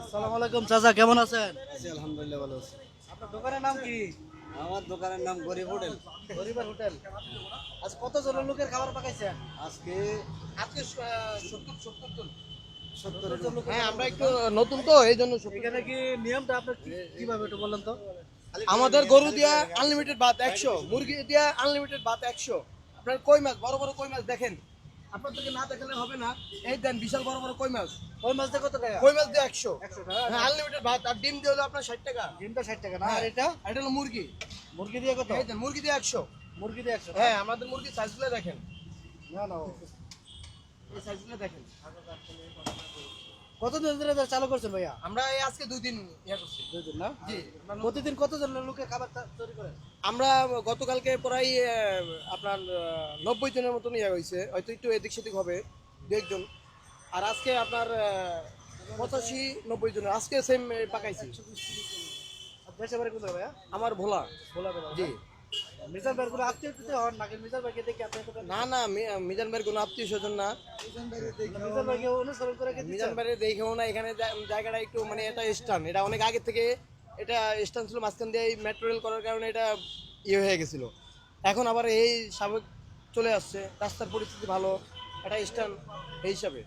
আসসালামু আলাইকুম চাচা, কেমন আছেন? আছি আলহামদুলিল্লাহ ভালো আছি। আপনার দোকানের নাম কি? আমার দোকানের নাম গরিব হোটেল। গরিবের হোটেল। আজ কতজন লোকের খাবার পাকাইছেন? আজকে আজকে 70 জন। 70 জন লোকের হ্যাঁ, খাবার আমরা একটু পাকাইছেন। নতুন তো এই জন্য এখানে কি নিয়মটা আপনার কিভাবে একটু বললেন তো? আমাদের গরু দিয়া আনলিমিটেড ভাত 100, মুরগি দিয়া আনলিমিটেড ভাত 100। আপনার কই মাছ, বড় বড় কই মাছ দেখেন, আপনাদেরকে না দেখালে হবে না। এই দেন বিশাল বড় বড় কই মাছ, ওই মাছ দিয়ে কত টাকা? কই মাছ দিয়ে 100। 100 টাকা। হ্যাঁ, আনলিমিটেড ভাত। আর ডিম দিয়ে হলো আপনার 60 টাকা। ডিমটা 60 টাকা না? হ্যাঁ, আর এটা আর এটা হলো মুরগি। মুরগি দিয়ে কত? এই দেন মুরগি দিয়ে 100। মুরগি দিয়ে 100। হ্যাঁ, আমাদের মুরগির সাইজগুলো দেখেন, না না, এই সাইজগুলো দেখেন। কতদিন ধরে এটা চালু করছেন ভাইয়া? আমরা এই আজকে 2 দিন ইয়া করছি। 2 দিন না? জি, প্রতিদিন কতজন লোকের খাবার তৈরি করেন? আমরা গতকালকে প্রায় আপনার 90 জনের মতন ইয়ে হয়েছে, হয়তো একটু এদিক সেদিক হবে 2-1 জন। আর আজকে আপনার 85-90 জনের আজকে সেম পাকাইছি। আর দেশে বাড়ি কোথায় ভাইয়া? আমার ভোলা। বলা বলা। জি, মিজান ভাইয়ের কোনো আত্মীয় হন নাকি? মিজান ভাইকে দেখে আপনি কত? না না, মিজান ভাইয়ের কোনো আত্মীয় স্বজন না। মিজান ভাইকে অনুসরণ করে কি মিজান দিচ্ছেন? ভাইয়ের দেখেও না। এখানে জায়গাটা একটু মানে এটা স্টান, এটা অনেক আগে থেকে এটা স্টান ছিল, মাঝখান দিয়ে মেট্রো রেল করার কারণে এটা ইয়ে হয়ে গেছিল। এখন আবার এই স্বাভাবিক চলে আসছে, রাস্তার পরিস্থিতি ভালো, এটা স্টান এই হিসাবে।